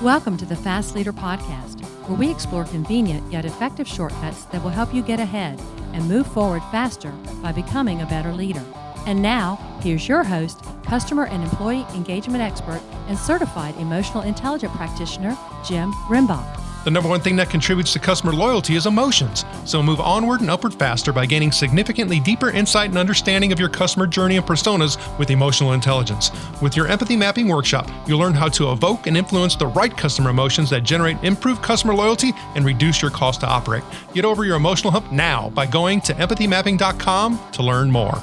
Welcome to the Fast Leader Podcast, where we explore convenient yet effective shortcuts that will help you get ahead and move forward faster by becoming a better leader. And now, here's your host, customer and employee engagement expert, and certified emotional intelligence practitioner, Jim Rimbach. The number one thing that contributes to customer loyalty is emotions. So move onward and upward faster by gaining significantly deeper insight and understanding of your customer journey and personas with emotional intelligence. With your empathy mapping workshop, you'll learn how to evoke and influence the right customer emotions that generate improved customer loyalty and reduce your cost to operate. Get over your emotional hump now by going to empathymapping.com to learn more.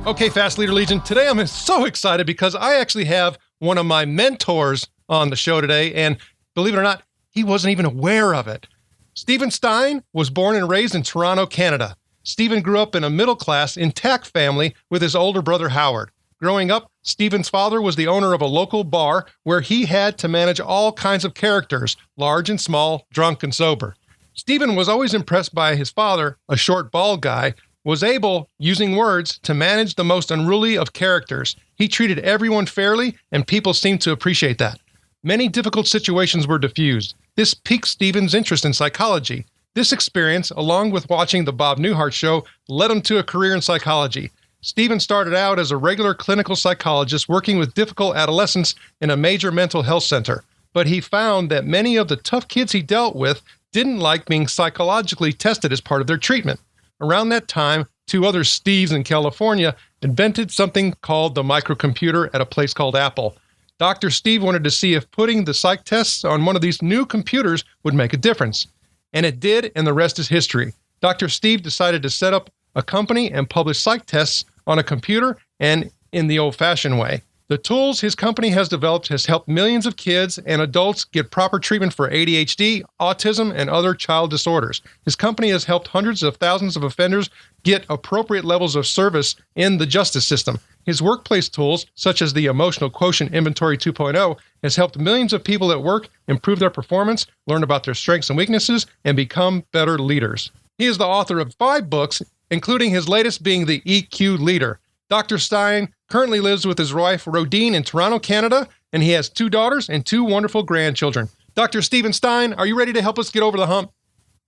Okay, Fast Leader Legion, today I'm so excited because I actually have one of my mentors on the show today, and believe it or not, he wasn't even aware of it. Stein was born and raised in Toronto, Canada. Steven grew up in a middle-class, intact family with his older brother, Howard. Growing up, Steven's father was the owner of a local bar where he had to manage all kinds of characters, large and small, drunk and sober. Steven was always impressed by his father, a short, bald guy, was able, using words, to manage the most unruly of characters. He treated everyone fairly, and people seemed to appreciate that. Many difficult situations were diffused. This piqued Steven's interest in psychology. This experience, along with watching the Bob Newhart Show, led him to a career in psychology. Steven started out as a regular clinical psychologist working with difficult adolescents in a major mental health center. But he found that many of the tough kids he dealt with didn't like being psychologically tested as part of their treatment. Around that time, two other Steves in California invented something called the microcomputer at a place called Apple. Dr. Steve wanted to see if putting the psych tests on one of these new computers would make a difference. And it did, and the rest is history. Dr. Steve decided to set up a company and publish psych tests on a computer and in the old-fashioned way. The tools his company has developed has helped millions of kids and adults get proper treatment for ADHD, autism, and other child disorders. His company has helped hundreds of thousands of offenders get appropriate levels of service in the justice system. His workplace tools, such as the Emotional Quotient Inventory 2.0, has helped millions of people at work improve their performance, learn about their strengths and weaknesses, and become better leaders. He is the author of 5 books, including his latest being The EQ Leader. Dr. Stein currently lives with his wife, Rodine, in Toronto, Canada, and he has 2 daughters and 2 wonderful grandchildren. Dr. Steven Stein, are you ready to help us get over the hump?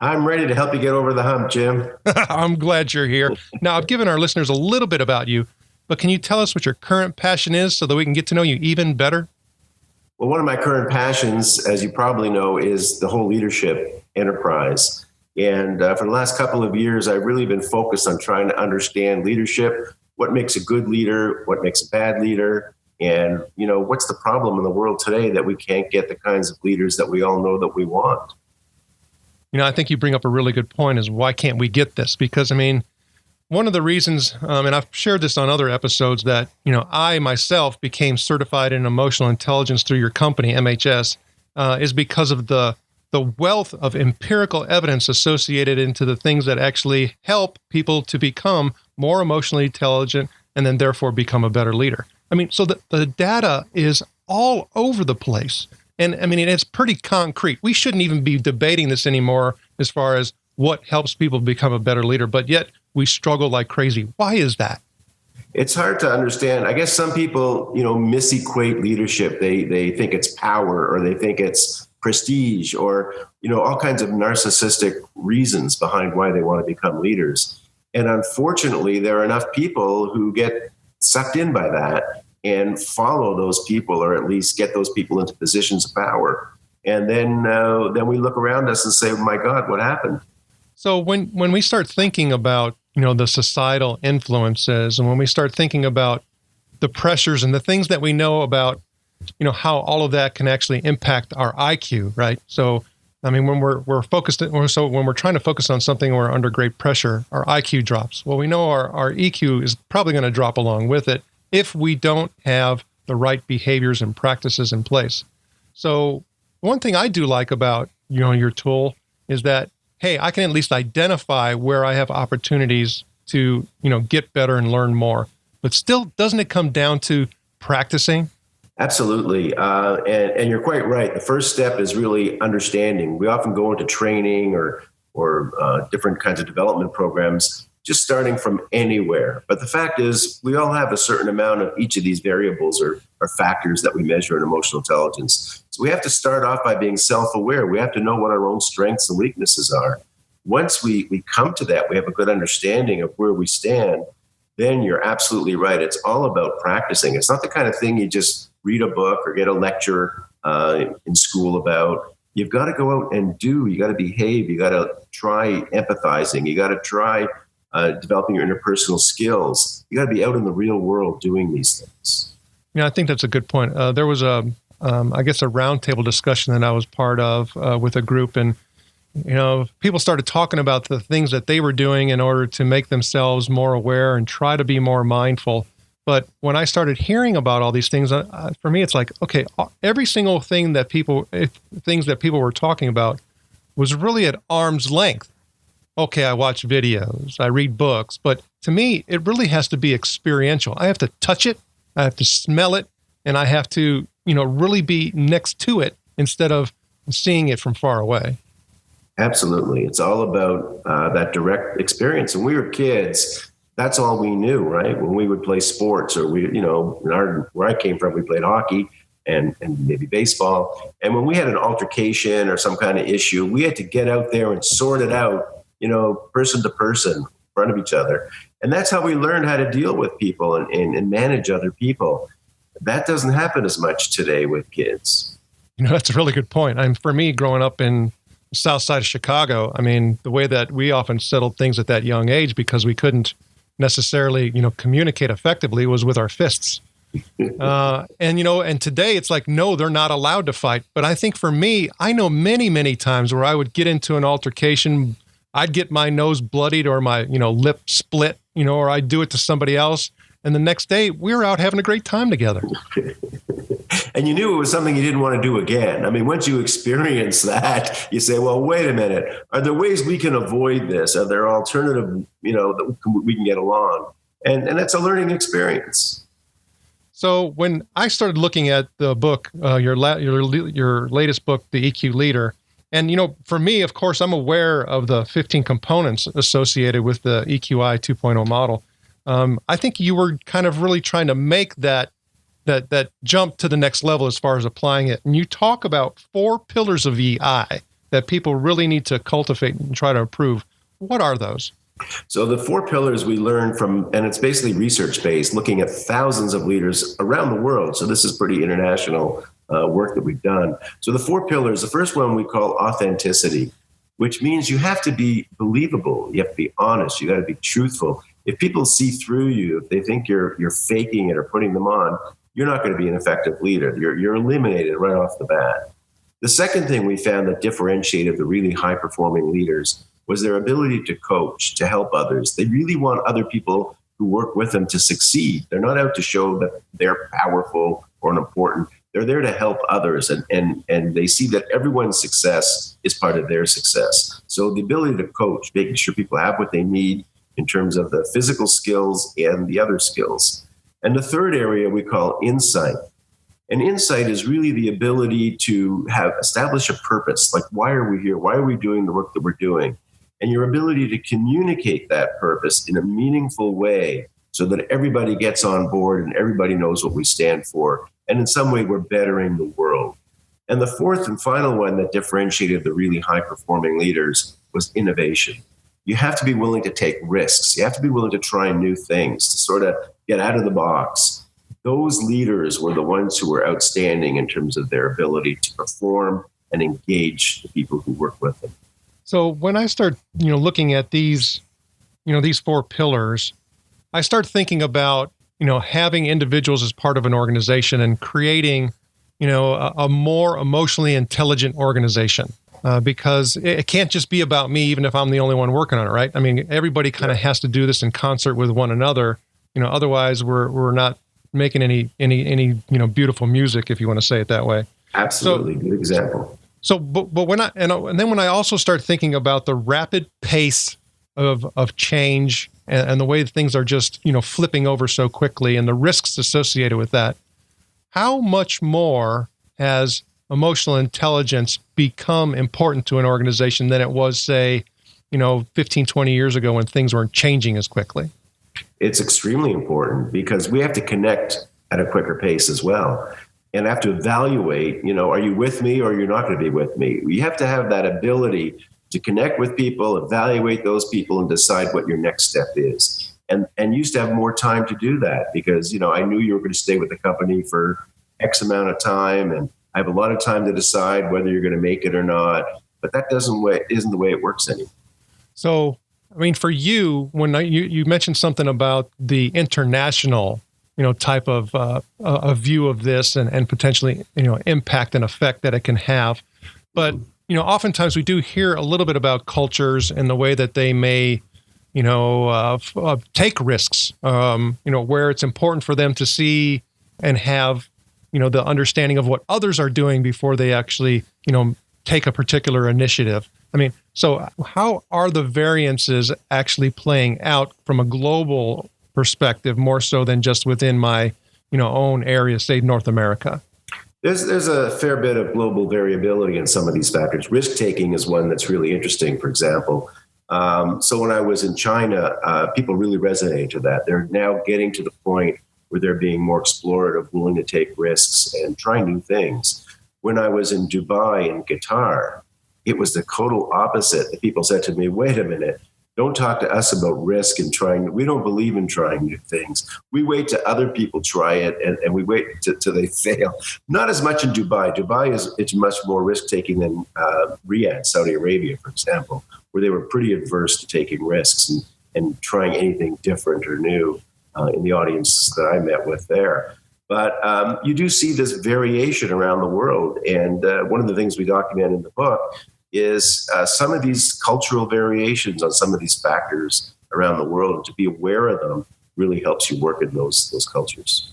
I'm ready to help you get over the hump, Jim. I'm glad you're here. Now, I've given our listeners a little bit about you, but can you tell us what your current passion is so that we can get to know you even better? Well, one of my current passions, as you probably know, is the whole leadership enterprise. And for the last couple of years, I've really been focused on trying to understand leadership, what makes a good leader, what makes a bad leader, and, what's the problem in the world today that we can't get the kinds of leaders that we all know that we want. I think you bring up a really good point is why can't we get this? Because, one of the reasons, and I've shared this on other episodes, that, I myself became certified in emotional intelligence through your company, MHS, is because of the wealth of empirical evidence associated into the things that actually help people to become more emotionally intelligent and then therefore become a better leader. So the data is all over the place. And it's pretty concrete. We shouldn't even be debating this anymore as far as what helps people become a better leader, but yet we struggle like crazy. Why is that? It's hard to understand. I guess some people, misequate leadership. They think it's power, or they think it's prestige, or, all kinds of narcissistic reasons behind why they want to become leaders. And unfortunately, there are enough people who get sucked in by that and follow those people, or at least get those people into positions of power. And then we look around us and say, oh my God, what happened? So when we start thinking about, the societal influences, and when we start thinking about the pressures and the things that we know about, how all of that can actually impact our IQ, right? So, when we're focused, so when we're trying to focus on something, we're under great pressure, our IQ drops. Well, we know our EQ is probably going to drop along with it if we don't have the right behaviors and practices in place. So one thing I do like about, your tool is that, hey, I can at least identify where I have opportunities to, get better and learn more. But still, doesn't it come down to practicing? Absolutely. And you're quite right. The first step is really understanding. We often go into training or different kinds of development programs just starting from anywhere. But the fact is, we all have a certain amount of each of these variables or factors that we measure in emotional intelligence. So we have to start off by being self-aware. We have to know what our own strengths and weaknesses are. Once we come to that, we have a good understanding of where we stand, then you're absolutely right. It's all about practicing. It's not the kind of thing you just read a book or get a lecture in school about. You've got to go out and do. You got to behave. You got to try empathizing. You got to try developing your interpersonal skills. You got to be out in the real world doing these things. Yeah, I think that's a good point. There was I guess a roundtable discussion that I was part of with a group, and people started talking about the things that they were doing in order to make themselves more aware and try to be more mindful. But when I started hearing about all these things, for me, it's like, okay, every single things that people were talking about was really at arm's length. Okay, I watch videos, I read books, but to me, it really has to be experiential. I have to touch it, I have to smell it, and I have to, really be next to it instead of seeing it from far away. Absolutely. It's all about that direct experience. When we were kids, that's all we knew, right? When we would play sports or where I came from, we played hockey and maybe baseball. And when we had an altercation or some kind of issue, we had to get out there and sort it out, person to person in front of each other. And that's how we learned how to deal with people and manage other people. That doesn't happen as much today with kids. That's a really good point. For me, growing up in the south side of Chicago, the way that we often settled things at that young age, because we couldn't necessarily, communicate effectively, was with our fists. And today it's like, no, they're not allowed to fight. But I think for me, I know many, many times where I would get into an altercation, I'd get my nose bloodied or my, lip split, or I'd do it to somebody else. And the next day we were out having a great time together. And you knew it was something you didn't want to do again. Once you experience that, you say, well, wait a minute. Are there ways we can avoid this? Are there alternative, that we can get along? And that's a learning experience. So when I started looking at the book, your latest book, The EQ Leader, and, for me, of course, I'm aware of the 15 components associated with the EQI 2.0 model. I think you were kind of really trying to make that jump to the next level as far as applying it. And you talk about 4 pillars of EI that people really need to cultivate and try to improve. What are those? So the 4 pillars we learned from, and it's basically research-based, looking at thousands of leaders around the world. So this is pretty international work that we've done. So the 4 pillars, the first one we call authenticity, which means you have to be believable. You have to be honest. You got to be truthful. If people see through you, if they think you're faking it or putting them on, you're not going to be an effective leader. You're eliminated right off the bat. The second thing we found that differentiated the really high-performing leaders was their ability to coach, to help others. They really want other people who work with them to succeed. They're not out to show that they're powerful or important. They're there to help others, and they see that everyone's success is part of their success. So the ability to coach, making sure people have what they need in terms of the physical skills and the other skills. And the third area we call insight. And insight is really the ability to establish a purpose. Like, why are we here? Why are we doing the work that we're doing? And your ability to communicate that purpose in a meaningful way so that everybody gets on board and everybody knows what we stand for. And in some way, we're bettering the world. And the fourth and final one that differentiated the really high-performing leaders was innovation. You have to be willing to take risks. You have to be willing to try new things, to sort of get out of the box. Those leaders were the ones who were outstanding in terms of their ability to perform and engage the people who work with them. So when I start, looking at these 4 pillars, I start thinking about, having individuals as part of an organization and creating, a more emotionally intelligent organization. Because it can't just be about me, even if I'm the only one working on it, right? Everybody kind of has to do this in concert with one another. Otherwise we're not making any beautiful music, if you want to say it that way. Absolutely, good example. So, but when I also start thinking about the rapid pace of change and the way that things are just flipping over so quickly and the risks associated with that, how much more has emotional intelligence become important to an organization than it was, say, 15, 20 years ago when things weren't changing as quickly? It's extremely important because we have to connect at a quicker pace as well. And have to evaluate, are you with me or you're not going to be with me? You have to have that ability to connect with people, evaluate those people, and decide what your next step is. And used to have more time to do that because, I knew you were going to stay with the company for X amount of time, and I have a lot of time to decide whether you're going to make it or not. But that isn't the way it works anymore. So, for you, when you mentioned something about the international, type of a view of this and potentially, impact and effect that it can have. But, oftentimes we do hear a little bit about cultures and the way that they may, take risks, where it's important for them to see and have, the understanding of what others are doing before they actually, take a particular initiative. So how are the variances actually playing out from a global perspective, more so than just within my, own area, say North America? There's a fair bit of global variability in some of these factors. Risk taking is one that's really interesting, for example. So when I was in China, people really resonated to that. They're now getting to the point where they're being more explorative, willing to take risks and try new things. When I was in Dubai and Qatar, it was the total opposite. The people said to me, wait a minute, don't talk to us about risk and we don't believe in trying new things. We wait till other people try it and we wait till they fail. Not as much in Dubai. It's much more risk-taking than Riyadh, Saudi Arabia, for example, where they were pretty adverse to taking risks and trying anything different or new in the audience that I met with there. But you do see this variation around the world. And one of the things we document in the book is some of these cultural variations on some of these factors around the world. And to be aware of them really helps you work in those cultures.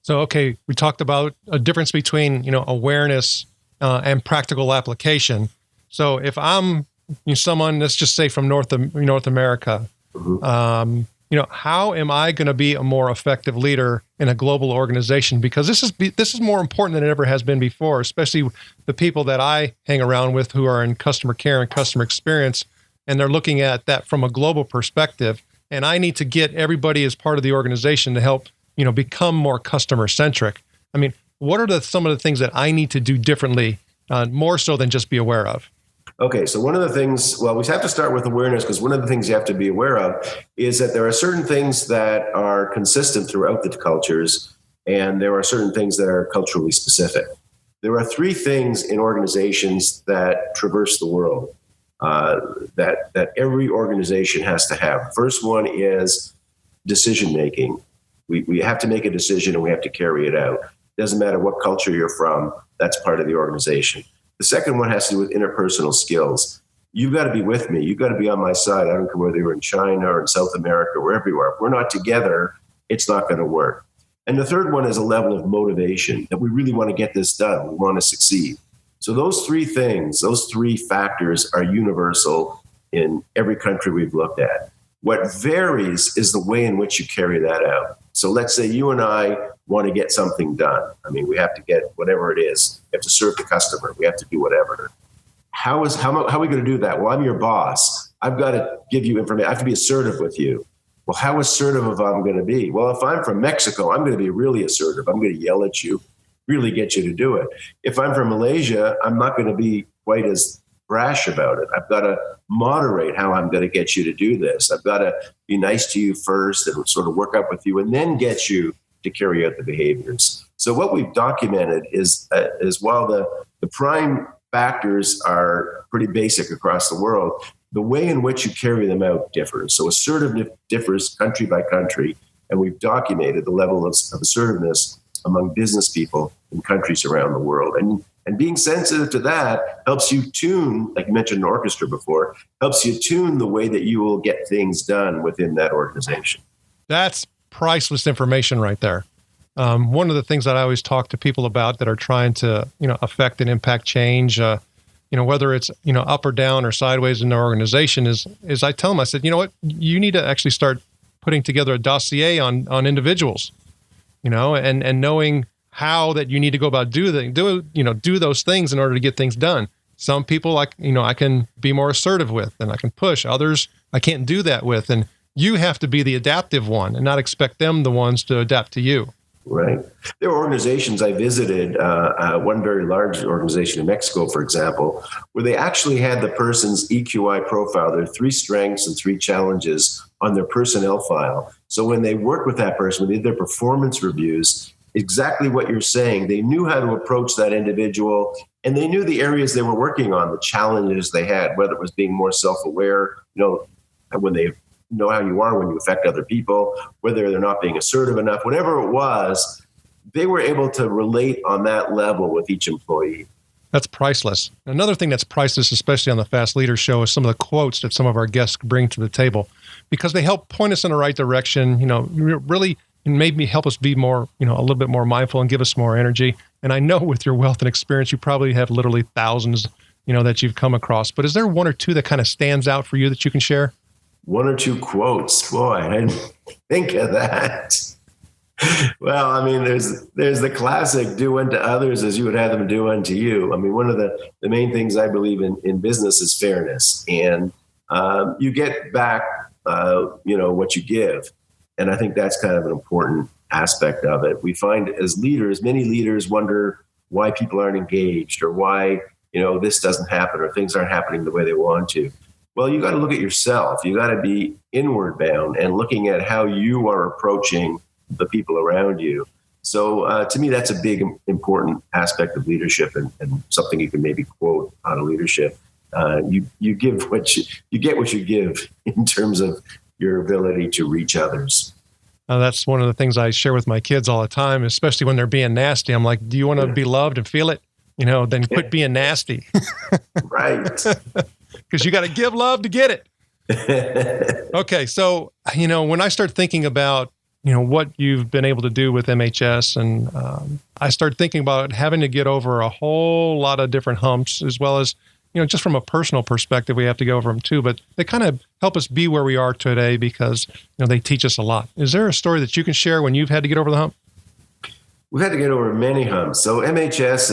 So, okay, we talked about a difference between, awareness and practical application. So if I'm someone, let's just say from North America, mm-hmm. How am I going to be a more effective leader in a global organization? Because this is more important than it ever has been before, especially the people that I hang around with who are in customer care and customer experience, and they're looking at that from a global perspective. And I need to get everybody as part of the organization to help, become more customer centric. What are some of the things that I need to do differently, more so than just be aware of? Okay, so one of the things, we have to start with awareness because one of the things you have to be aware of is that there are certain things that are consistent throughout the cultures, and there are certain things that are culturally specific. There are three things in organizations that traverse the world that every organization has to have. First one is decision making. We have to make a decision and we have to carry it out. Doesn't matter what culture you're from, that's part of the organization. The second one has to do with interpersonal skills. You've got to be with me. You've got to be on my side. I don't care whether you're in China or in South America, wherever you are. If we're not together, it's not going to work. And the third one is a level of motivation that we really want to get this done. We want to succeed. So those three things, those three factors are universal in every country we've looked at. What varies is the way in which you carry that out. So let's say you and I want to get something done. We have to get whatever it is. We have to serve the customer. We have to do whatever. How are we going to do that? Well, I'm your boss. I've got to give you information. I have to be assertive with you. Well, how assertive am I going to be? Well, if I'm from Mexico, I'm going to be really assertive. I'm going to yell at you, really get you to do it. If I'm from Malaysia, I'm not going to be quite as brash about it. I've got to moderate how I'm going to get you to do this. I've got to be nice to you first and sort of work up with you and then get you to carry out the behaviors. So what we've documented is while the prime factors are pretty basic across the world, the way in which you carry them out differs. So assertiveness differs country by country, and we've documented the level of assertiveness among business people in countries around the world. And being sensitive to that helps you tune, like you mentioned an orchestra before, helps you tune the way that you will get things done within that organization. That's priceless information right there. One of the things that I always talk to people about that are trying to, affect and impact change, whether it's, up or down or sideways in their organization is I tell them, I said, you know what, you need to actually start putting together a dossier on individuals, and knowing how that you need to go about do those things in order to get things done. Some people I can be more assertive with and I can push. Others I can't do that with. And you have to be the adaptive one and not expect them the ones to adapt to you. Right. There were organizations I visited, one very large organization in Mexico, for example, where they actually had the person's EQI profile, their 3 strengths and 3 challenges on their personnel file. So when they worked with that person, when they did their performance reviews, exactly what you're saying, they knew how to approach that individual and they knew the areas they were working on, the challenges they had, whether it was being more self-aware, when they know how you are when you affect other people, whether they're not being assertive enough, whatever it was, they were able to relate on that level with each employee. That's priceless. Another thing that's priceless, especially on the Fast Leader Show, is some of the quotes that some of our guests bring to the table, because they help point us in the right direction, really maybe help us be more, a little bit more mindful and give us more energy. And I know with your wealth and experience, you probably have literally thousands, that you've come across. But is there one or two that kind of stands out for you that you can share? 1 or 2 quotes. Boy, I didn't think of that. Well, I mean, there's the classic, do unto others as you would have them do unto you. I mean, one of the main things I believe in business is fairness. And you get back, what you give. And I think that's kind of an important aspect of it. We find as leaders, many leaders wonder why people aren't engaged or why, this doesn't happen or things aren't happening the way they want to. Well, you got to look at yourself. You got to be inward bound and looking at how you are approaching the people around you. So to me, that's a big, important aspect of leadership and something you can maybe quote out of leadership. You give you get what you give in terms of your ability to reach others. That's one of the things I share with my kids all the time, especially when they're being nasty. I'm like, do you want to be loved and feel it? Then quit being nasty. Right. Because you got to give love to get it. Okay. So, when I start thinking about, what you've been able to do with MHS, and I start thinking about having to get over a whole lot of different humps, as well as, just from a personal perspective, we have to go over them too, but they kind of help us be where we are today because, they teach us a lot. Is there a story that you can share when you've had to get over the hump? We've had to get over many humps. So MHS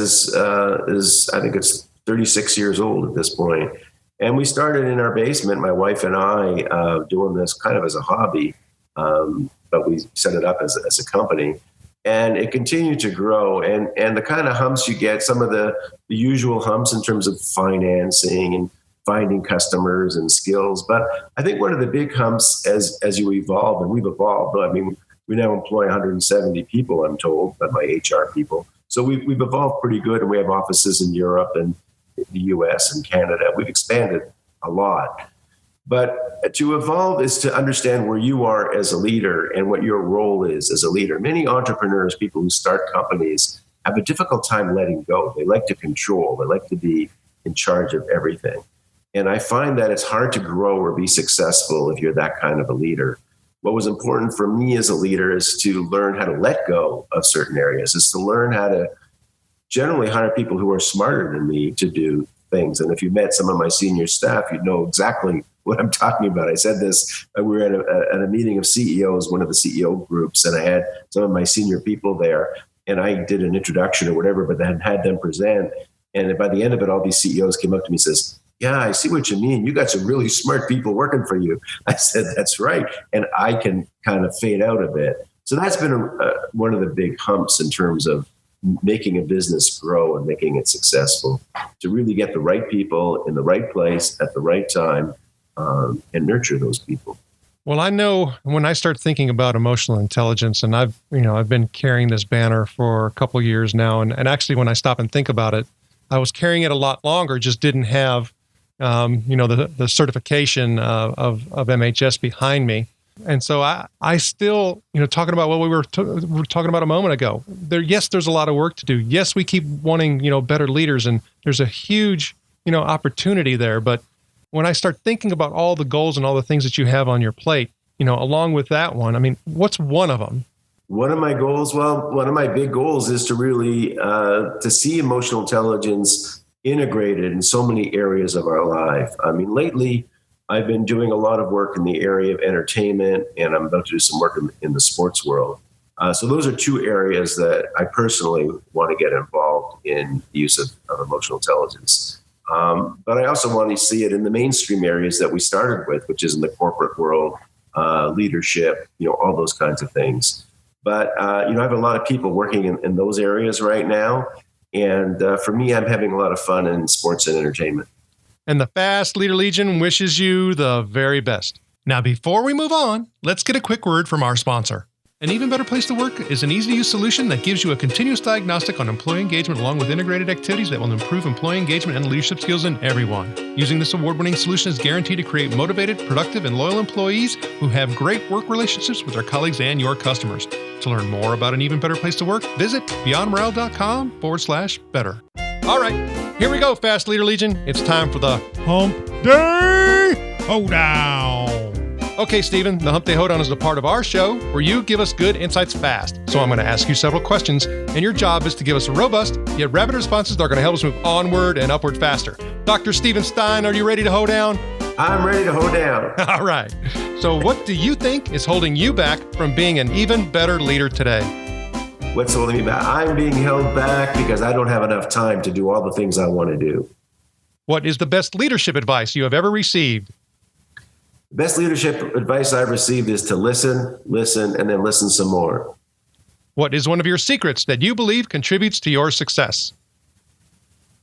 is I think it's 36 years old at this point. And we started in our basement, my wife and I, doing this kind of as a hobby, but we set it up as a company. And it continued to grow. And the kind of humps you get, some of the usual humps in terms of financing and finding customers and skills. But I think one of the big humps as you evolve, and we've evolved, I mean, we now employ 170 people, I'm told, by my HR people. So we've evolved pretty good, and we have offices in Europe and the US and Canada. We've expanded a lot. But to evolve is to understand where you are as a leader and what your role is as a leader. Many entrepreneurs, people who start companies, have a difficult time letting go. They like to control. They like to be in charge of everything. And I find that it's hard to grow or be successful if you're that kind of a leader. What was important for me as a leader is to learn how to let go of certain areas, is to learn how to generally hire people who are smarter than me to do things. And if you met some of my senior staff, you'd know exactly what I'm talking about. I said this, we were at a meeting of CEOs, one of the CEO groups, and I had some of my senior people there, and I did an introduction or whatever, but then had them present. And by the end of it, all these CEOs came up to me and says, yeah, I see what you mean. You got some really smart people working for you. I said, that's right. And I can kind of fade out a bit. So that's been one of the big humps in terms of making a business grow and making it successful, to really get the right people in the right place at the right time and nurture those people. Well, I know when I start thinking about emotional intelligence, and I've been carrying this banner for a couple of years now. And actually, when I stop and think about it, I was carrying it a lot longer, just didn't have the certification of MHS behind me. And so I still, talking about what we were talking about a moment ago, there's a lot of work to do. Yes, we keep wanting, better leaders, and there's a huge, opportunity there. But when I start thinking about all the goals and all the things that you have on your plate, along with that one, I mean, what's one of them? One of my goals, one of my big goals is to really, to see emotional intelligence integrated in so many areas of our life. I mean, lately, I've been doing a lot of work in the area of entertainment, and I'm about to do some work in the sports world. So those are two areas that I personally want to get involved in the use of emotional intelligence. But I also want to see it in the mainstream areas that we started with, which is in the corporate world, leadership, all those kinds of things. But, I have a lot of people working in those areas right now. And for me, I'm having a lot of fun in sports and entertainment. And the Fast Leader Legion wishes you the very best. Now, before we move on, let's get a quick word from our sponsor. An Even Better Place to Work is an easy-to-use solution that gives you a continuous diagnostic on employee engagement along with integrated activities that will improve employee engagement and leadership skills in everyone. Using this award-winning solution is guaranteed to create motivated, productive, and loyal employees who have great work relationships with their colleagues and your customers. To learn more about an Even Better Place to Work, visit beyondmorale.com/better. All right, here we go, Fast Leader Legion. It's time for the Hump Day Hoedown. Okay, Stephen, the Hump Day Hoedown is a part of our show where you give us good insights fast. So I'm going to ask you several questions, and your job is to give us robust yet rapid responses that are going to help us move onward and upward faster. Dr. Stephen Stein, are you ready to hoe down? I'm ready to hoe down. All right. So what do you think is holding you back from being an even better leader today? What's holding me back? I'm being held back because I don't have enough time to do all the things I want to do. What is the best leadership advice you have ever received? The best leadership advice I've received is to listen, and then listen some more. What is one of your secrets that you believe contributes to your success?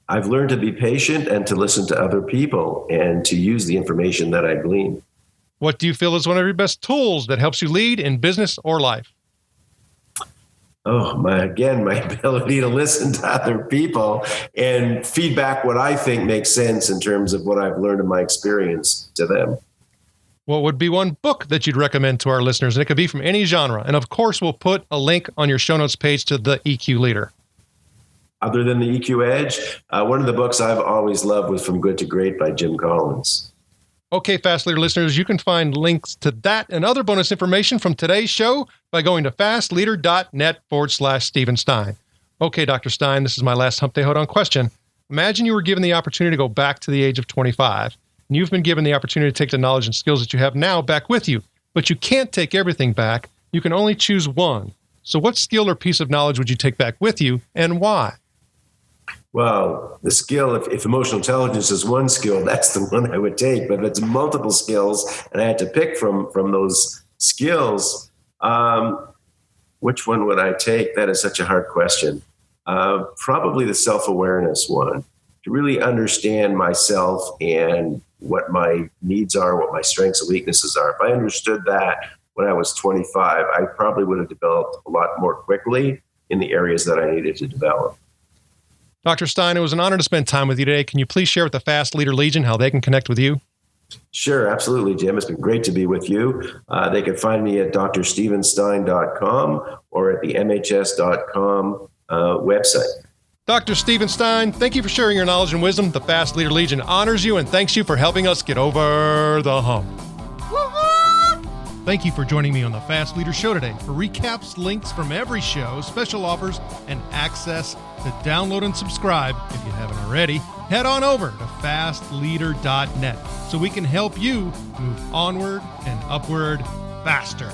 I've learned to be patient and to listen to other people and to use the information that I glean. What do you feel is one of your best tools that helps you lead in business or life? Oh, my ability to listen to other people and feedback what I think makes sense in terms of what I've learned in my experience to them. What would be one book that you'd recommend to our listeners? And it could be from any genre. And of course, we'll put a link on your show notes page to the EQ Leader. Other than the EQ Edge, one of the books I've always loved was From Good to Great by Jim Collins. Okay, Fast Leader listeners, you can find links to that and other bonus information from today's show by going to fastleader.net/Stephen Stein. Okay, Dr. Stein, this is my last Hump Day Hoedown question. Imagine you were given the opportunity to go back to the age of 25. And you've been given the opportunity to take the knowledge and skills that you have now back with you. But you can't take everything back. You can only choose one. So what skill or piece of knowledge would you take back with you, and why? Well, the skill, if emotional intelligence is one skill, that's the one I would take. But if it's multiple skills and I had to pick from those skills, which one would I take? That is such a hard question. Probably the self-awareness one, to really understand myself and what my needs are, what my strengths and weaknesses are. If I understood that when I was 25, I probably would have developed a lot more quickly in the areas that I needed to develop. Dr. Stein, it was an honor to spend time with you today. Can you please share with the Fast Leader Legion how they can connect with you? Sure, absolutely, Jim. It's been great to be with you. They can find me at drstephenstein.com or at the mhs.com website. Dr. Stephen Stein, thank you for sharing your knowledge and wisdom. The Fast Leader Legion honors you and thanks you for helping us get over the hump. Thank you for joining me on the Fast Leader Show today. For recaps, links from every show, special offers, and access to download and subscribe, if you haven't already, head on over to fastleader.net so we can help you move onward and upward faster.